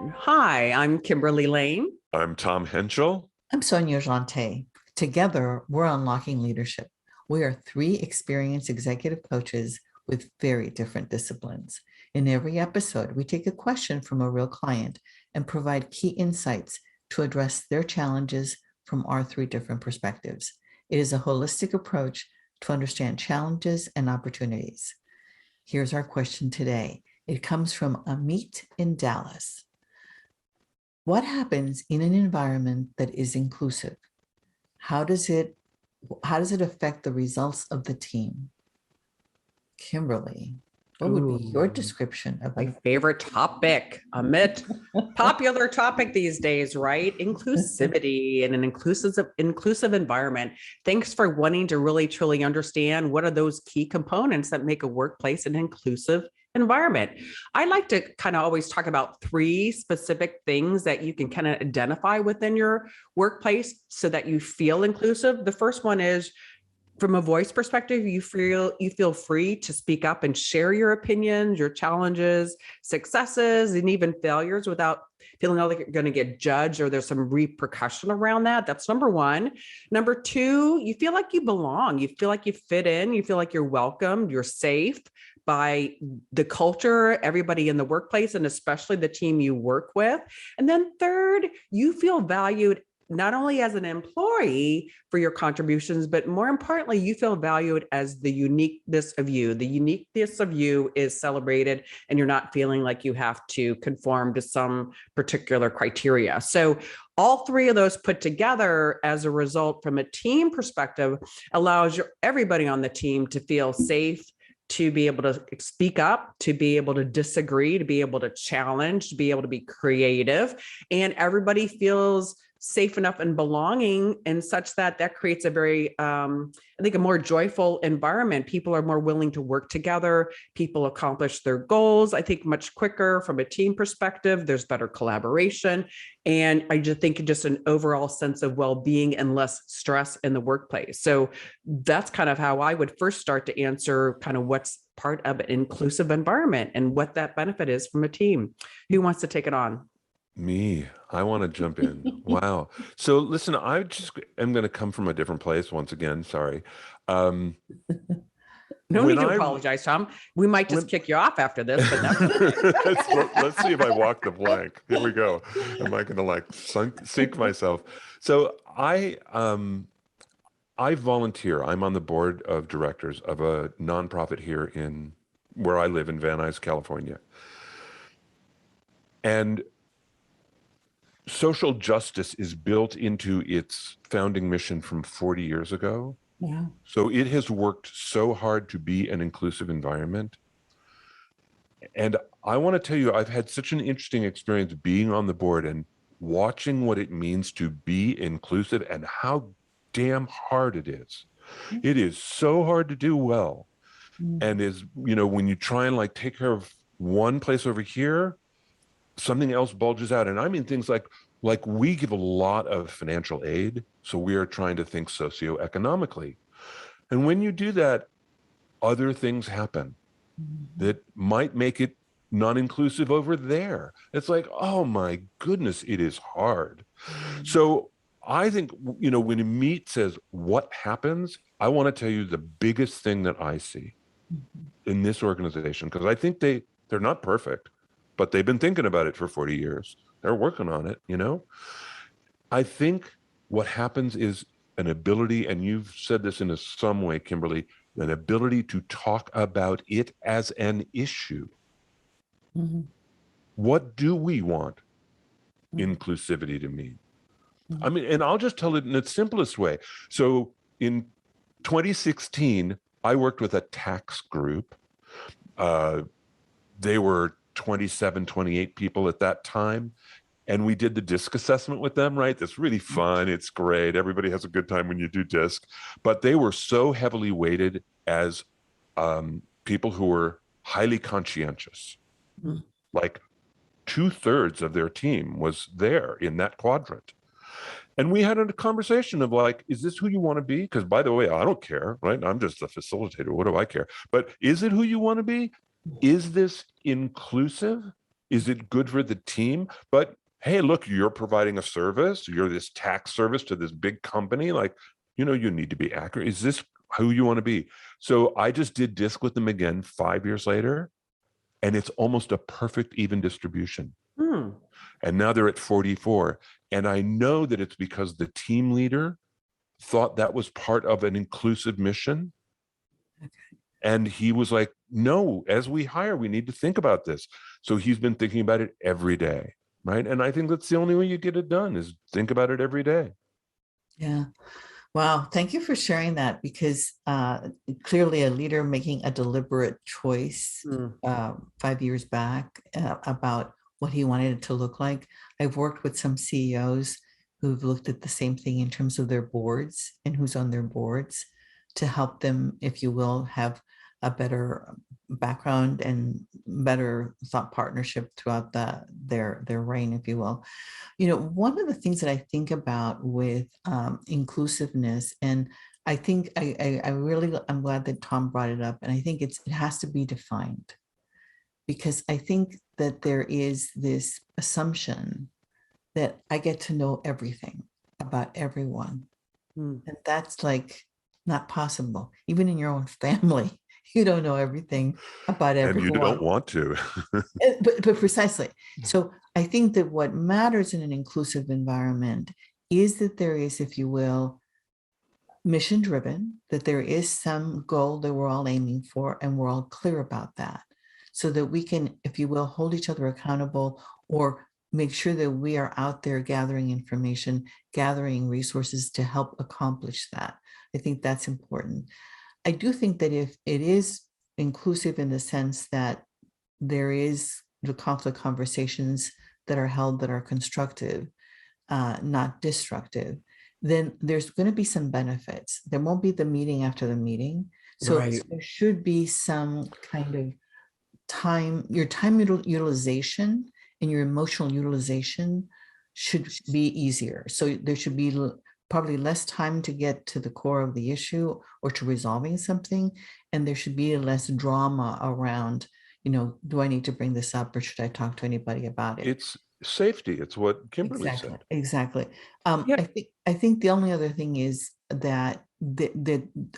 discussion. Hi, I'm Kimberly Lane. I'm Tom Henschel. I'm Sonia Jante. Together, we're unlocking leadership. We are three experienced executive coaches with very different disciplines. In every episode, we take a question from a real client and provide key insights to address their challenges from our three different perspectives. It is a holistic approach to understand challenges and opportunities. Here's our question today. It comes from Amit in Dallas. What happens in an environment that is inclusive? How does it affect the results of the team? Kimberly, what would be your description of My favorite topic, Amit? Popular topic these days, right? Inclusivity and an inclusive environment. Thanks for wanting to really truly understand what are those key components that make a workplace an inclusive environment. I like to kind of always talk about three specific things that you can kind of identify within your workplace so that you feel inclusive. The first one is, from a voice perspective, you feel free to speak up and share your opinions, your challenges, successes, and even failures without feeling like you're going to get judged or there's some repercussion around that. That's number one. Number two, you feel like you belong. You feel like you fit in. You feel like you're welcomed. You're safe by the culture, everybody in the workplace, and especially the team you work with. And then third, you feel valued not only as an employee for your contributions, but more importantly, you feel valued as the uniqueness of you. The uniqueness of you is celebrated, and you're not feeling like you have to conform to some particular criteria. So all three of those put together as a result from a team perspective allows everybody on the team to feel safe, to be able to speak up, to be able to disagree, to be able to challenge, to be able to be creative, and everybody feels safe enough and belonging, and such that creates a very, I think, a more joyful environment. People are more willing to work together. People accomplish their goals, I think, much quicker from a team perspective. There's better collaboration. And I just think just an overall sense of well-being and less stress in the workplace. So that's kind of how I would first start to answer kind of what's part of an inclusive environment and what that benefit is from a team. Who wants to take it on? Me, I want to jump in. Wow. So listen, I just am going to come from a different place once again. Sorry. No need to apologize, Tom. We might just kick you off after this, but that's okay. let's see if I walk the plank. Here we go. Am I going to sink myself? So I volunteer. I'm on the board of directors of a nonprofit here in where I live in Van Nuys, California. And social justice is built into its founding mission from 40 years ago. Yeah. So it has worked so hard to be an inclusive environment. And I want to tell you, I've had such an interesting experience being on the board and watching what it means to be inclusive and how damn hard it is. It is so hard to do well. And when you try and like take care of one place over here, something else bulges out. And I mean things like we give a lot of financial aid. So we are trying to think socioeconomically. And when you do that, other things happen that might make it non-inclusive over there. It's like, oh my goodness, it is hard. So I think, when Amit says what happens, I want to tell you the biggest thing that I see in this organization, because I think they're not perfect, but they've been thinking about it for 40 years. They're working on it, I think what happens is an ability, and you've said this in some way, Kimberly, an ability to talk about it as an issue. Mm-hmm. What do we want inclusivity to mean? I mean, and I'll just tell it in its simplest way. So in 2016, I worked with a tax group. They were 27, 28 people at that time. And we did the DISC assessment with them, right? That's really fun. It's great. Everybody has a good time when you do DISC. But they were so heavily weighted as people who were highly conscientious. Like 2/3 of their team was there in that quadrant. And we had a conversation of like, is this who you want to be? Because by the way, I don't care, right? I'm just a facilitator. What do I care? But is it who you want to be? Is this inclusive? Is it good for the team? But hey, look, you're providing a service. You're this tax service to this big company. Like, you know, you need to be accurate. Is this who you want to be? So I just did DISC with them again 5 years later, and it's almost a perfect even distribution. And now they're at 44. And I know that it's because the team leader thought that was part of an inclusive mission. Okay. And he was like, no, as we hire, we need to think about this. So he's been thinking about it every day, right? And I think that's the only way you get it done is think about it every day. Yeah. Wow. Thank you for sharing that, because clearly a leader making a deliberate choice 5 years back about what he wanted it to look like. I've worked with some CEOs who've looked at the same thing in terms of their boards and who's on their boards to help them, if you will, have a better background and better thought partnership throughout their reign, if you will. You know, one of the things that I think about with inclusiveness, and I think I'm glad that Tom brought it up, and I think it has to be defined, because I think that there is this assumption that I get to know everything about everyone. And that's like not possible. Even in your own family, you don't know everything about everyone. And you don't want to. But precisely. So I think that what matters in an inclusive environment is that there is, if you will, mission driven, that there is some goal that we're all aiming for, and we're all clear about that, so that we can, if you will, hold each other accountable, or make sure that we are out there gathering information, gathering resources to help accomplish that. I think that's important. I do think that if it is inclusive in the sense that there is the conflict conversations that are held that are constructive, not destructive, then there's going to be some benefits. There won't be the meeting after the meeting. So Right. there should be some kind of time, your time utilization and your emotional utilization should be easier. So there should be probably less time to get to the core of the issue or to resolving something. And there should be less drama around, you know, do I need to bring this up, or should I talk to anybody about it? It's safety. It's what Kimberly said. Exactly. Yeah. I think the only other thing is that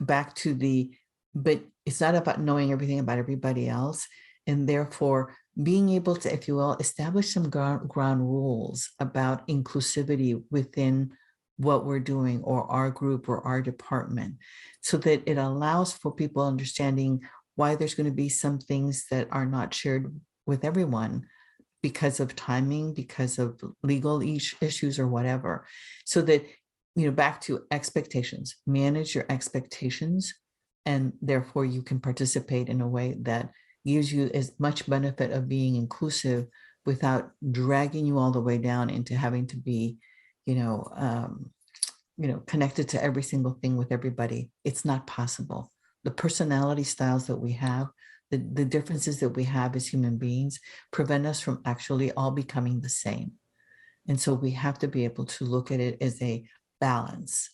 back to but it's not about knowing everything about everybody else. And therefore being able to, if you will, establish some ground rules about inclusivity within what we're doing, or our group, or our department, so that it allows for people understanding why there's going to be some things that are not shared with everyone because of timing, because of legal issues or whatever. So that, you know, back to expectations, manage your expectations, and therefore you can participate in a way that gives you as much benefit of being inclusive without dragging you all the way down into having to be, connected to every single thing with everybody. It's not possible. The personality styles that we have, the differences that we have as human beings, prevent us from actually all becoming the same. And so we have to be able to look at it as a balance.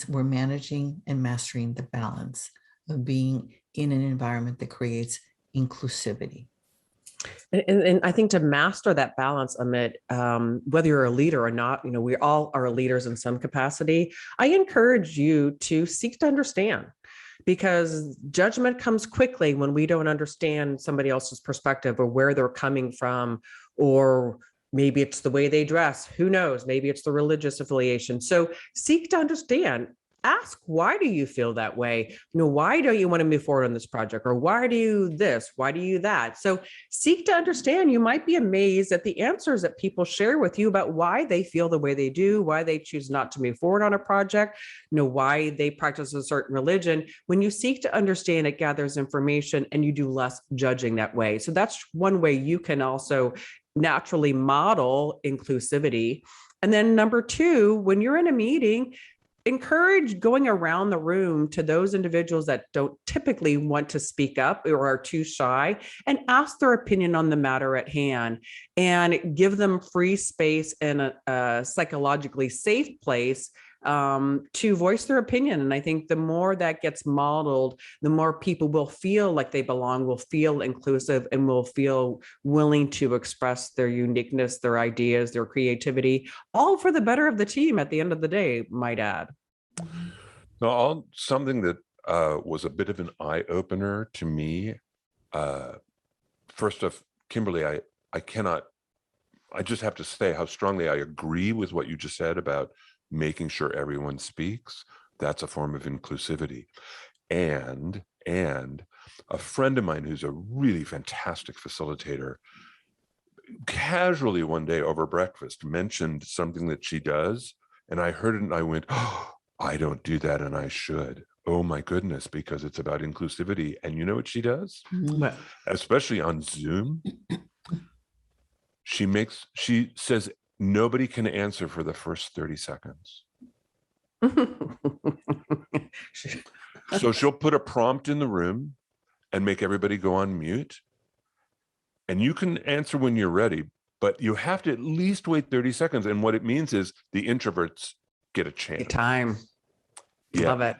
We're managing and mastering the balance of being in an environment that creates inclusivity. And I think to master that balance, Amit, whether you're a leader or not, we all are leaders in some capacity. I encourage you to seek to understand, because judgment comes quickly when we don't understand somebody else's perspective or where they're coming from, or maybe it's the way they dress. Who knows? Maybe it's the religious affiliation. So seek to understand. Ask, why do you feel that way? Why don't you want to move forward on this project? Or why do you this? Why do you that? So seek to understand. You might be amazed at the answers that people share with you about why they feel the way they do, why they choose not to move forward on a project, why they practice a certain religion. When you seek to understand, it gathers information and you do less judging that way. So that's one way you can also naturally model inclusivity. And then number two, when you're in a meeting, encourage going around the room to those individuals that don't typically want to speak up or are too shy, and ask their opinion on the matter at hand, and give them free space in a psychologically safe place to voice their opinion. And I think the more that gets modeled, the more people will feel like they belong, will feel inclusive, and will feel willing to express their uniqueness, their ideas, their creativity, all for the better of the team at the end of the day, might add. Now, something that was a bit of an eye opener to me. First off, Kimberly, I just have to say how strongly I agree with what you just said about making sure everyone speaks. That's a form of inclusivity. And a friend of mine who's a really fantastic facilitator casually one day over breakfast mentioned something that she does. And I heard it and I went, oh, I don't do that and I should. Oh my goodness, because it's about inclusivity. And you know what she does? But Especially on Zoom. She says nobody can answer for the first 30 seconds. So she'll put a prompt in the room and make everybody go on mute. And you can answer when you're ready, but you have to at least wait 30 seconds. And what it means is the introverts get a chance. Time. Yeah. Love it.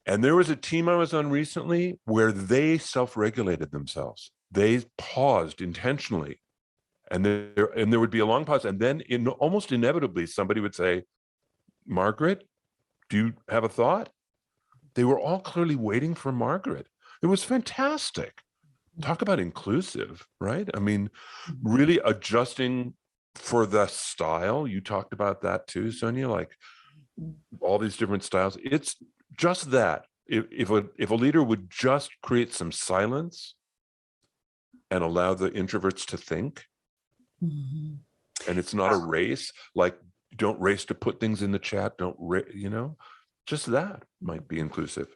And there was a team I was on recently where they self-regulated themselves. They paused intentionally. And there would be a long pause. And then almost inevitably, somebody would say, Margaret, do you have a thought? They were all clearly waiting for Margaret. It was fantastic. Talk about inclusive, right? I mean, really adjusting for the style. You talked about that too, Sonia, like all these different styles. It's just that. If a leader would just create some silence and allow the introverts to think, and it's not a race, like don't race to put things in the chat, just that might be inclusive.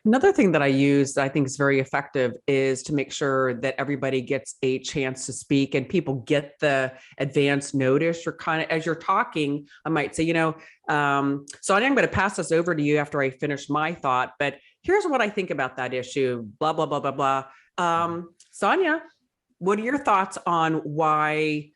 Another thing that I use that I think is very effective is to make sure that everybody gets a chance to speak and people get the advance notice. You're kind of, as you're talking, I might say, Sonia, I'm going to pass this over to you after I finish my thought, but here's what I think about that issue, blah, blah, blah, blah, blah. Sonia, what are your thoughts on why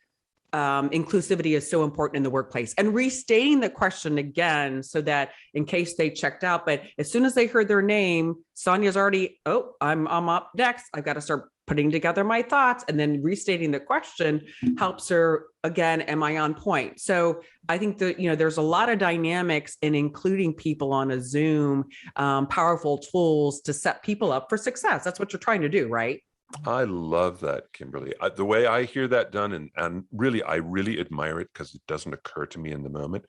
inclusivity is so important in the workplace, and restating the question again so that in case they checked out, but as soon as they heard their name, Sonia's already, oh, I'm up next. I've got to start putting together my thoughts, and then restating the question helps her again. Am I on point? So I think that, there's a lot of dynamics in including people on a Zoom, powerful tools to set people up for success. That's what you're trying to do, right? I love that, Kimberly. The way I hear that done, and really, I really admire it because it doesn't occur to me in the moment,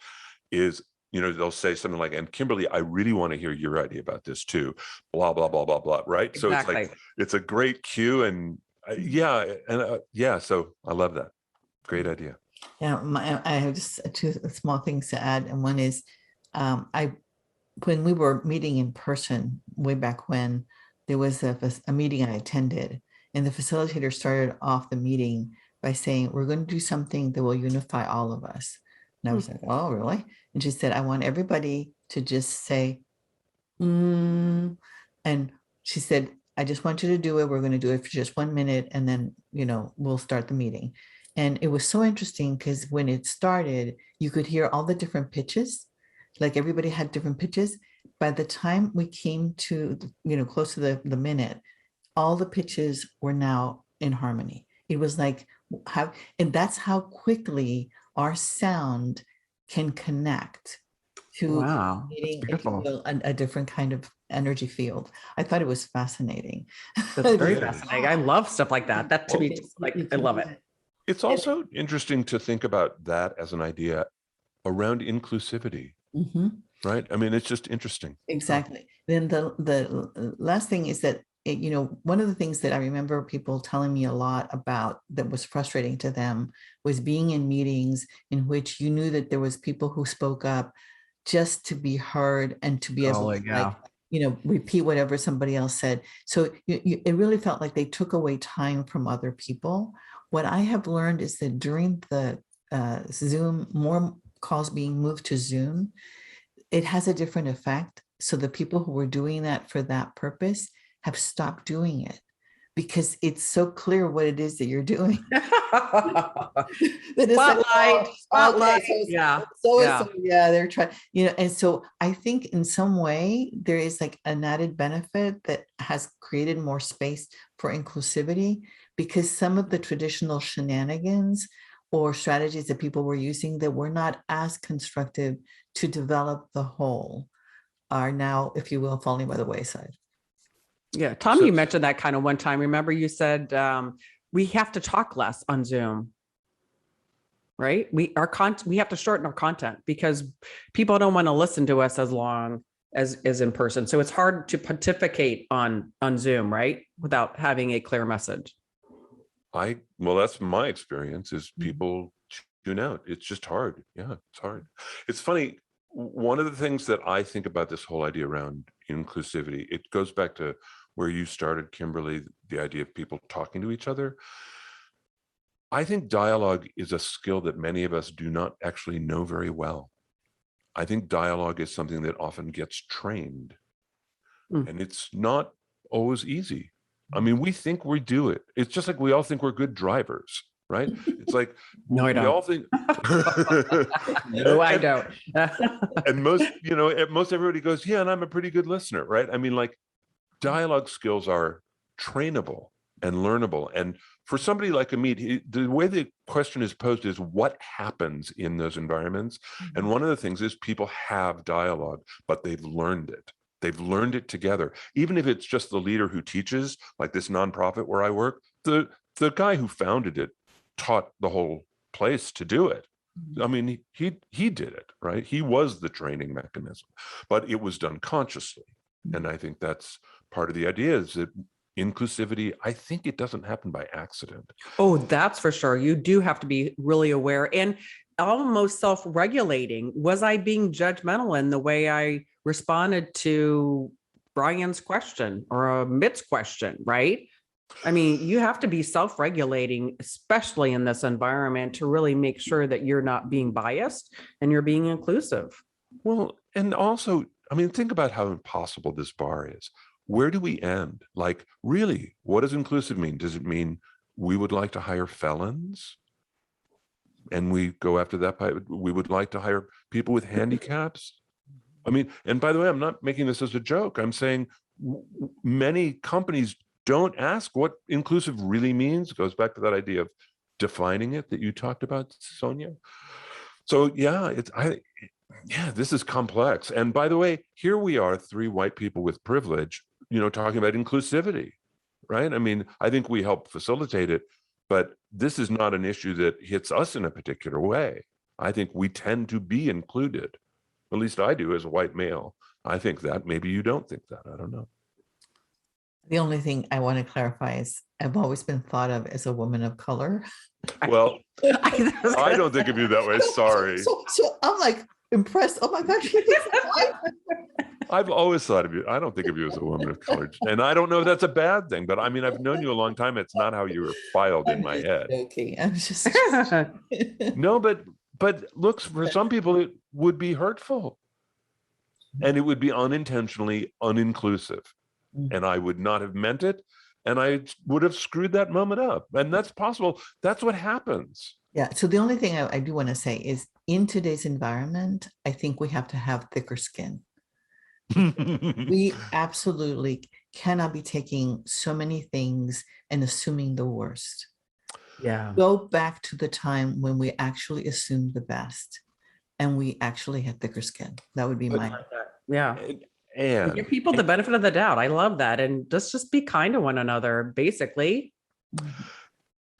is, they'll say something like, and Kimberly, I really want to hear your idea about this too, blah, blah, blah, blah, blah, right? Exactly. So it's like, it's a great cue, and so I love that. Great idea. Yeah, I have just two small things to add. And one is, when we were meeting in person way back when, there was a meeting I attended, and the facilitator started off the meeting by saying, we're going to do something that will unify all of us. And I was like, oh, really? And she said, I want everybody to just say, and she said, I just want you to do it. We're going to do it for just 1 minute, and then, we'll start the meeting. And it was so interesting because when it started, you could hear all the different pitches, like everybody had different pitches. By the time we came to, close to the minute, all the pitches were now in harmony. It was like, and that's how quickly our sound can connect to creating a different kind of energy field. I thought it was fascinating. That's very fascinating. I love stuff like that. That to me, I love it. It's also interesting to think about that as an idea around inclusivity. Right? I mean, it's just interesting. Exactly. Then the last thing is that, one of the things that I remember people telling me a lot about that was frustrating to them was being in meetings in which you knew that there was people who spoke up just to be heard and to be able to repeat whatever somebody else said. So it really felt like they took away time from other people. What I have learned is that during the Zoom, more calls being moved to Zoom, it has a different effect. So the people who were doing that for that purpose have stopped doing it because it's so clear what it is that you're doing. That it's like, Spotlight, oh, spotlight. okay, Yeah. so yeah, they're trying, and so I think in some way there is like an added benefit that has created more space for inclusivity, because some of the traditional shenanigans or strategies that people were using that were not as constructive to develop the whole are now, if you will, falling by the wayside. Yeah. Tom, So- you mentioned that kind of one time. Remember you said we have to talk less on Zoom, right? We have to shorten our content because people don't want to listen to us as long as in person. So it's hard to pontificate on Zoom, right? Without having a clear message. Well, that's my experience is people tune out. It's just hard. Yeah, it's hard. It's funny. One of the things that I think about this whole idea around inclusivity, it goes back to where you started, Kimberly, the idea of people talking to each other. I think dialogue is a skill that many of us do not actually know very well. I think dialogue is something that often gets trained, and it's not always easy. I mean, we think we do it. It's just like we all think we're good drivers, right? It's like No, I we don't. all think. No, I don't. And most everybody goes, yeah, and I'm a pretty good listener, right? I mean, like dialogue skills are trainable and learnable. And for somebody like Amit, the way the question is posed is what happens in those environments? And one of the things is people have dialogue, but they've learned it. They've learned it together. Even if it's just the leader who teaches, like this nonprofit where I work, the guy who founded it taught the whole place to do it. I mean, he did it, right? He was the training mechanism, but it was done consciously. And I think that's part of the idea is that inclusivity, I think it doesn't happen by accident. Oh, that's for sure. You do have to be really aware and almost self-regulating. Was I being judgmental in the way I responded to Brian's question or Mitt's question, right? I mean, you have to be self-regulating, especially in this environment, to really make sure that you're not being biased and you're being inclusive. Well, and also, I mean, think about how impossible this bar is. Where do we end? Like, really, what does inclusive mean? Does it mean we would like to hire felons? And we go after that by, we would like to hire people with handicaps? I mean, and by the way, I'm not making this as a joke. I'm saying many companies don't ask what inclusive really means. It goes back to that idea of defining it that you talked about, Sonia. So yeah, this is complex. And by the way, here we are, three white people with privilege, talking about inclusivity, right? I mean, I think we help facilitate it, but this is not an issue that hits us in a particular way. I think we tend to be included. At least I do as a white male. I think that. Maybe you don't think that. I don't know. The only thing I want to clarify is I've always been thought of as a woman of color. Well, I don't think of you that way. Sorry. So I'm like impressed. Oh my gosh. I've always thought of you. I don't think of you as a woman of color. And I don't know if that's a bad thing, but I mean, I've known you a long time. It's not how you were filed in my head. Okay. I'm just No, but look, for some people, it would be hurtful. And it would be unintentionally uninclusive. And I would not have meant it. And I would have screwed that moment up. And that's possible. That's what happens. Yeah. So the only thing I do want to say is in today's environment, I think we have to have thicker skin. We absolutely cannot be taking so many things and assuming the worst. Yeah. Go back to the time when we actually assumed the best and we actually had thicker skin. That would be my. Yeah. And give people the benefit of the doubt. I love that. And let's just be kind to one another, basically.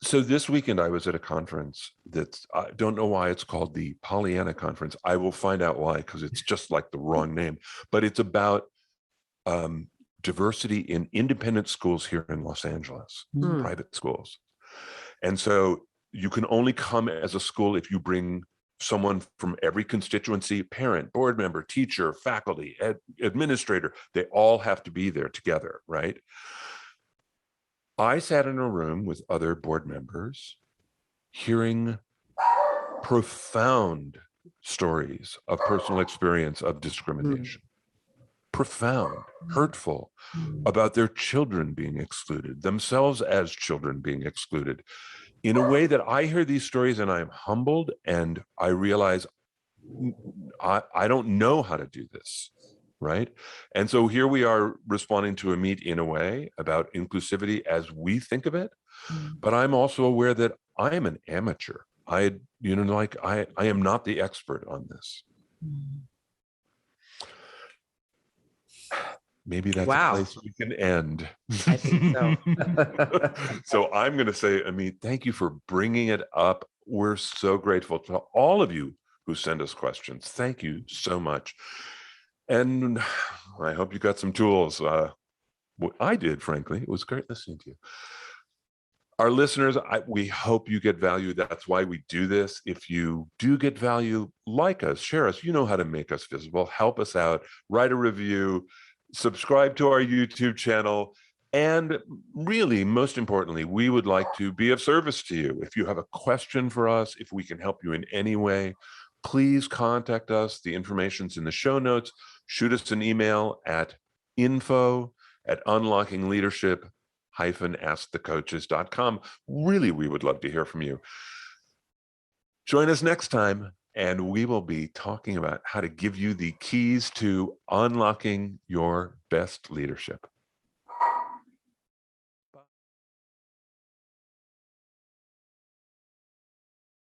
So this weekend I was at a conference that's, I don't know why it's called the Pollyanna Conference. I will find out why, because it's just like the wrong name, but it's about diversity in independent schools here in Los Angeles, private schools. And so you can only come as a school if you bring someone from every constituency, parent, board member, teacher, faculty, administrator. They all have to be there together, right? I sat in a room with other board members hearing profound stories of personal experience of discrimination. profound, hurtful about their children being excluded, themselves as children being excluded, in a way that I hear these stories and I am humbled, and I realize I don't know how to do this, right? And so here we are responding to Amit in a way about inclusivity as we think of it, but I'm also aware that I am an amateur. I am not the expert on this. Maybe that's a place we can end. I think so. So I'm going to say, Amit, thank you for bringing it up. We're so grateful to all of you who send us questions. Thank you so much. And I hope you got some tools. I did, frankly. It was great listening to you. Our listeners, we hope you get value. That's why we do this. If you do get value, like us, share us. You know how to make us visible. Help us out. Write a review. Subscribe to our YouTube channel. And really, most importantly, we would like to be of service to you. If you have a question for us, if we can help you in any way, please contact us. The information's in the show notes. Shoot us an email at info@unlockingleadership-askthecoaches.com. Really, we would love to hear from you. Join us next time, and we will be talking about how to give you the keys to unlocking your best leadership.